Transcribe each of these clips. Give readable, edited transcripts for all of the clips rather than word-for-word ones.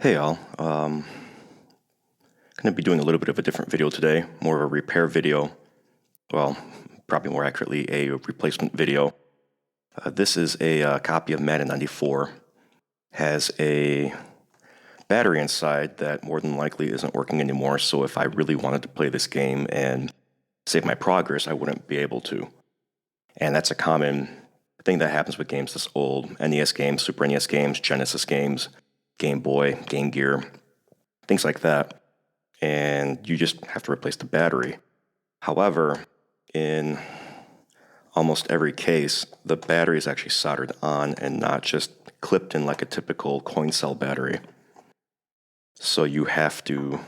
Hey all, going to be doing a little bit of a different video today, more of a repair video, well, probably more accurately a replacement video. This is a copy of Madden 94, has a battery inside that more than likely isn't working anymore, so if I really wanted to play this game and save my progress, I wouldn't be able to. And that's a common thing that happens with games this old, NES games, Super NES games, Genesis games, Game Boy, Game Gear, things like that, and you just have to replace the battery. However, in almost every case, the battery is actually soldered on and not just clipped in like a typical coin cell battery. So you have to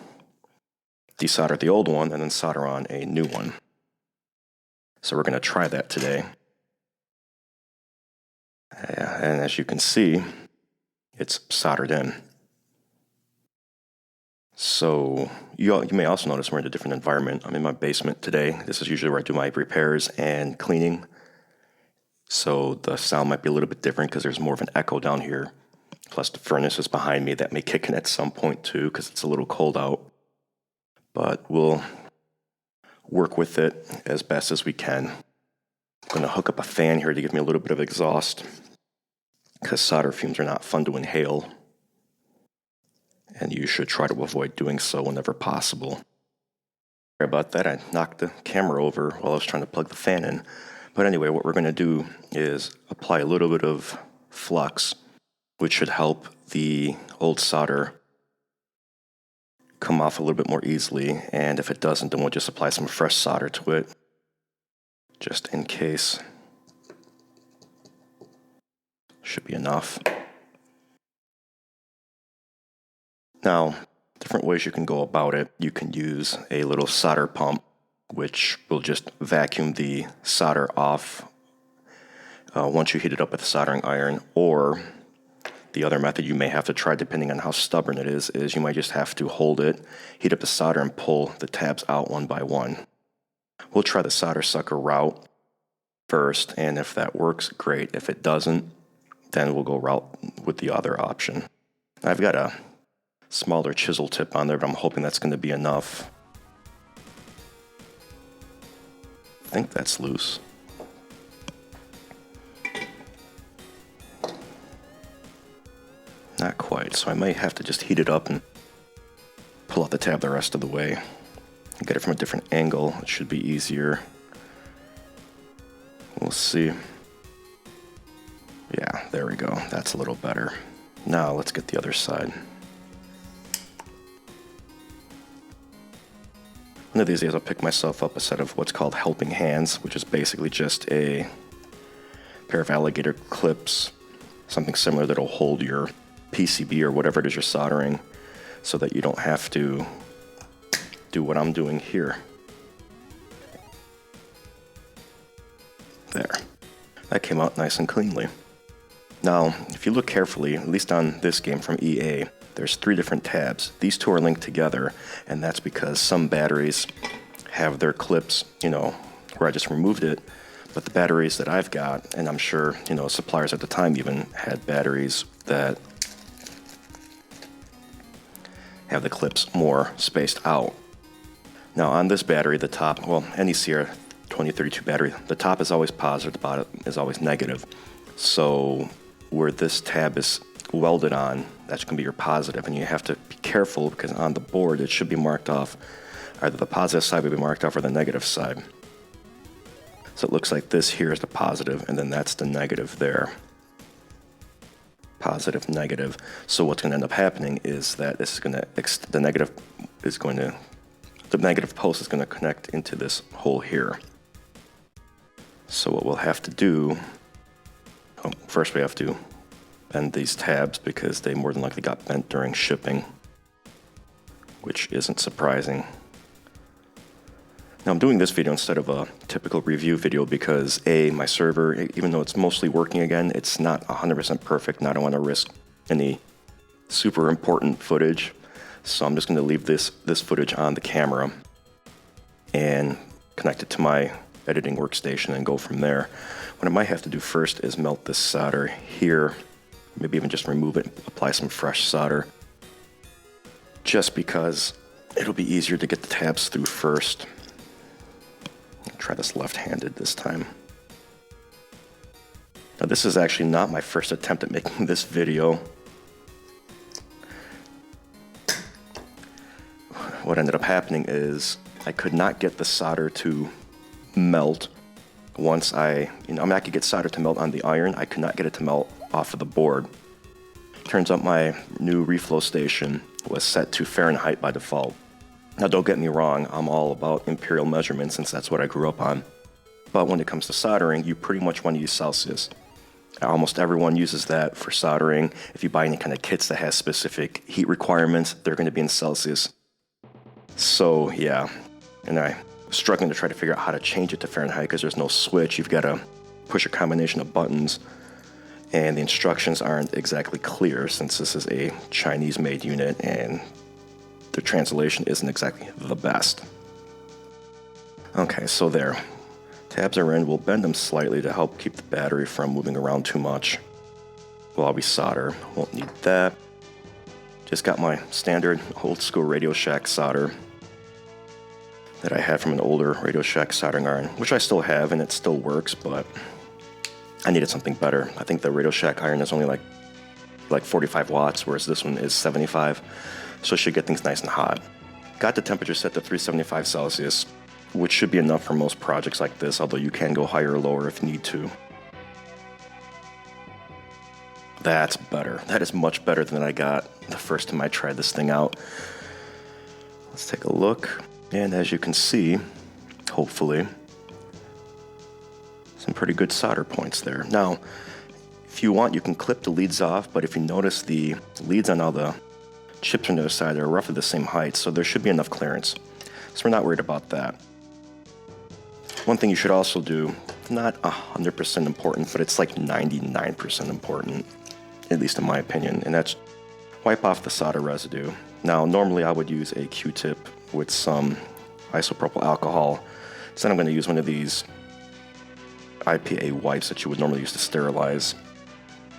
desolder the old one and then solder on a new one. So we're going to try that today. And as you can see, it's soldered in. So you may also notice we're in a different environment. I'm in my basement today. This is usually where I do my repairs and cleaning. So the sound might be a little bit different because there's more of an echo down here. Plus the furnace is behind me. That may kick in at some point too because it's a little cold out. But we'll work with it as best as we can. I'm going to hook up a fan here to give me a little bit of exhaust because solder fumes are not fun to inhale. And you should try to avoid doing so whenever possible. Sorry about that, I knocked the camera over while I was trying to plug the fan in. But anyway, what we're going to do is apply a little bit of flux, which should help the old solder come off a little bit more easily. And if it doesn't, then we'll just apply some fresh solder to it, just in case. Should be enough. Now, different ways you can go about it. You can use a little solder pump, which will just vacuum the solder off once you heat it up with a soldering iron. Or the other method you may have to try, depending on how stubborn it is you might just have to hold it, heat up the solder, and pull the tabs out one by one. We'll try the solder sucker route first, and if that works, great. If it doesn't, then we'll go route with the other option. I've got a smaller chisel tip on there, but I'm hoping that's going to be enough. I think that's loose. Not quite, so I might have to just heat it up and pull out the tab the rest of the way. Get it from a different angle, it should be easier. We'll see. Yeah, there we go, that's a little better. Now let's get the other side. One of these days I'll pick myself up a set of what's called helping hands, which is basically just a pair of alligator clips, something similar that'll hold your PCB or whatever it is you're soldering, so that you don't have to do what I'm doing here. There. That came out nice and cleanly. Now, if you look carefully, at least on this game from EA, there's 3 different tabs. These 2 are linked together, and that's because some batteries have their clips, where I just removed it, but the batteries that I've got, and I'm sure, suppliers at the time even had batteries that have the clips more spaced out. Now on this battery, the top, any Sierra 2032 battery, the top is always positive, the bottom is always negative. So where this tab is welded on, that's going to be your positive, and you have to be careful because on the board it should be marked off, either the positive side will be marked off or the negative side. So it looks like this here is the positive, and then that's the negative there. Positive, negative. So what's going to end up happening is that this is going to, the negative post is going to connect into this hole here. So what we'll have to do, first we have to bend these tabs because they more than likely got bent during shipping, which isn't surprising. Now I'm doing this video instead of a typical review video because my server, even though it's mostly working again, it's not 100% perfect, and I don't want to risk any super important footage. So I'm just going to leave this footage on the camera and connect it to my editing workstation and go from there. What I might have to do first is melt this solder here, maybe even just remove it, apply some fresh solder, just because it'll be easier to get the tabs through first. I'll try this left-handed this time. Now this is actually not my first attempt at making this video. What ended up happening is I could not get the solder to melt once I could get solder to melt on the iron. I could not get it to melt off of the board. Turns out my new reflow station was set to Fahrenheit by default. Now don't get me wrong, I'm all about imperial measurements since that's what I grew up on. But when it comes to soldering, you pretty much want to use Celsius. Almost everyone uses that for soldering. If you buy any kind of kits that has specific heat requirements, they're going to be in Celsius. So yeah, and I was struggling to try to figure out how to change it to Fahrenheit because there's no switch. You've got to push a combination of buttons, and the instructions aren't exactly clear since this is a Chinese-made unit and the translation isn't exactly the best. Okay, so there. Tabs are in. We'll bend them slightly to help keep the battery from moving around too much while we solder. Won't need that. Just got my standard old school Radio Shack solder that I had from an older Radio Shack soldering iron, which I still have and it still works, but I needed something better. I think the Radio Shack iron is only like 45 watts, whereas this one is 75, so it should get things nice and hot. Got the temperature set to 375 Celsius, which should be enough for most projects like this, although you can go higher or lower if you need to. That's better. That is much better than I got the first time I tried this thing out. Let's take a look. And as you can see, hopefully, some pretty good solder points there. Now, if you want, you can clip the leads off, but if you notice, the leads on all the chips on the other side are roughly the same height, so there should be enough clearance. So we're not worried about that. One thing you should also do, not 100% important, but it's like 99% important, at least in my opinion, and that's wipe off the solder residue. Now, normally I would use a Q-tip with some isopropyl alcohol. Instead, I'm going to use one of these IPA wipes that you would normally use to sterilize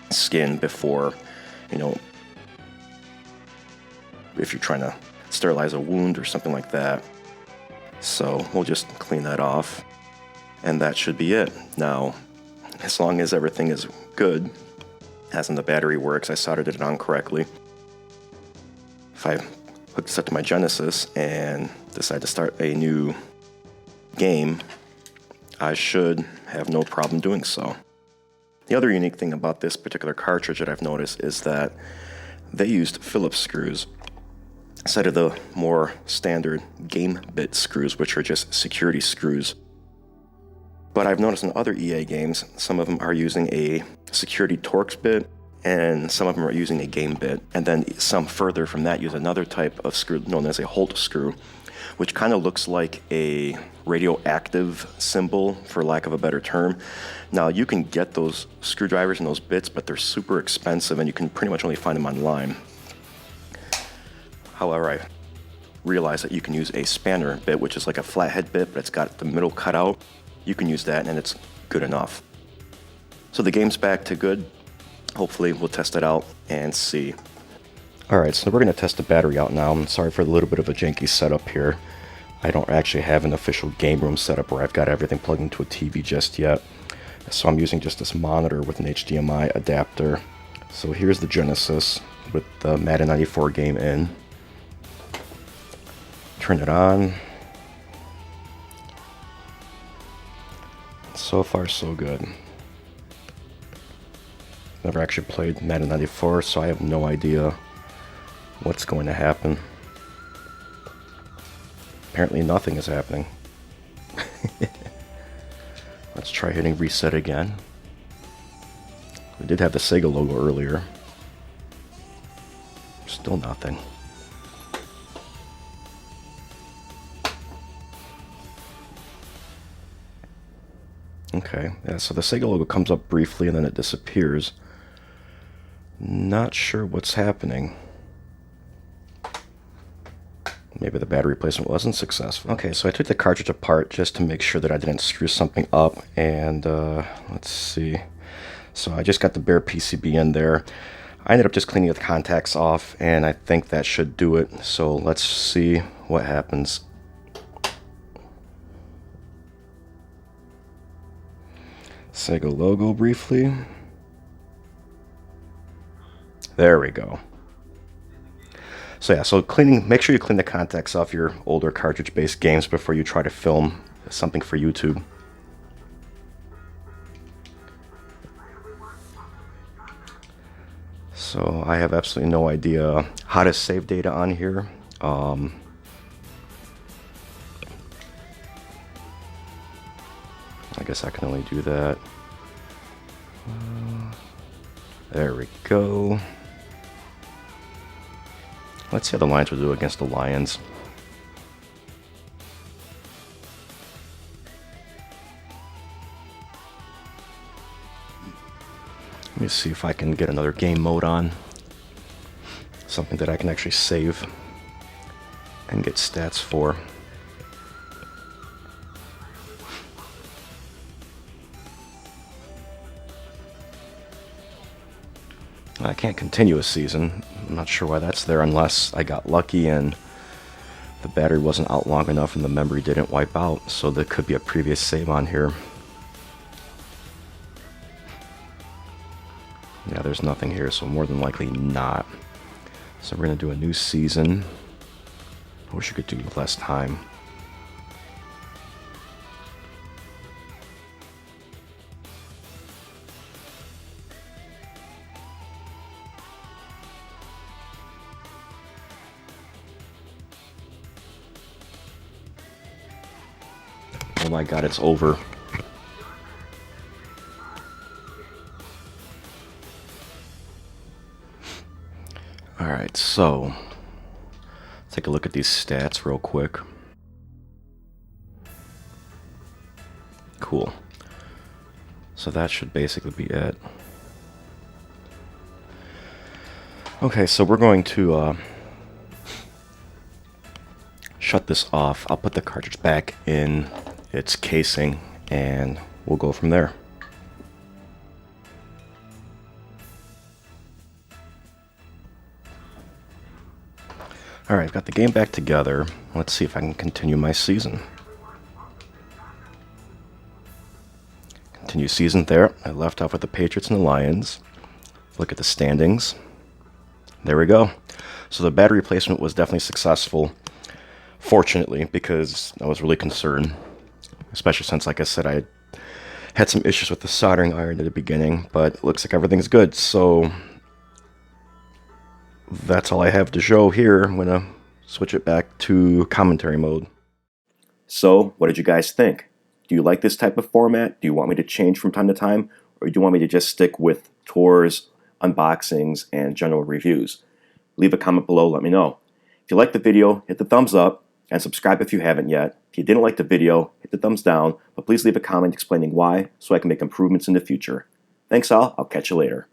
skin before, if you're trying to sterilize a wound or something like that. So we'll just clean that off, and that should be it. Now, as long as everything is good, as in the battery works, I soldered it on correctly. If I hook this up to my Genesis and decide to start a new game, I should have no problem doing so. The other unique thing about this particular cartridge that I've noticed is that they used Phillips screws instead of the more standard game bit screws, which are just security screws. But I've noticed in other EA games, some of them are using a security Torx bit, and some of them are using a game bit, and then some further from that use another type of screw known as a Holt screw, which kind of looks like a radioactive symbol, for lack of a better term. Now, you can get those screwdrivers and those bits, but they're super expensive, and you can pretty much only find them online. However, I realized that you can use a spanner bit, which is like a flathead bit, but it's got the middle cut out. You can use that, and it's good enough. So the game's back to good. Hopefully, we'll test it out and see. Alright, so we're going to test the battery out now. I'm sorry for a little bit of a janky setup here. I don't actually have an official game room setup where I've got everything plugged into a TV just yet. So I'm using just this monitor with an HDMI adapter. So here's the Genesis with the Madden 94 game in. Turn it on. So far, so good. Never actually played Madden 94, so I have no idea what's going to happen. Apparently nothing is happening. Let's try hitting reset again. We did have the Sega logo earlier. Still nothing. Okay, yeah, so the Sega logo comes up briefly and then it disappears. Not sure what's happening. Maybe the battery replacement wasn't successful. Okay, so I took the cartridge apart just to make sure that I didn't screw something up, and let's see. So I just got the bare PCB in there. I ended up just cleaning the contacts off, and I think that should do it. So let's see what happens. Sega logo briefly. There we go. So yeah, so make sure you clean the contacts off your older cartridge-based games before you try to film something for YouTube. So I have absolutely no idea how to save data on here. I guess I can only do that. There we go. Let's see how the Lions will do against the Lions. Let me see if I can get another game mode on. Something that I can actually save and get stats for. I can't continue a season. I'm not sure why that's there unless I got lucky and the battery wasn't out long enough and the memory didn't wipe out. So there could be a previous save on here. Yeah, there's nothing here, so more than likely not. So we're going to do a new season. I wish you could do less time. Oh my god, it's over. Alright, so take a look at these stats real quick. Cool. So that should basically be it. Okay, so we're going to shut this off. I'll put the cartridge back in its casing and we'll go from there. Alright, I've got the game back together. Let's see if I can continue my season. Continue season there. I left off with the Patriots and the Lions. Look at the standings. There we go. So the battery replacement was definitely successful. Fortunately, because I was really concerned. Especially since, like I said, I had some issues with the soldering iron at the beginning. But it looks like everything's good. So that's all I have to show here. I'm going to switch it back to commentary mode. So, what did you guys think? Do you like this type of format? Do you want me to change from time to time? Or do you want me to just stick with tours, unboxings, and general reviews? Leave a comment below, let me know. If you liked the video, hit the thumbs up, and subscribe if you haven't yet. If you didn't like the video, hit the thumbs down, but please leave a comment explaining why so I can make improvements in the future. Thanks all, I'll catch you later.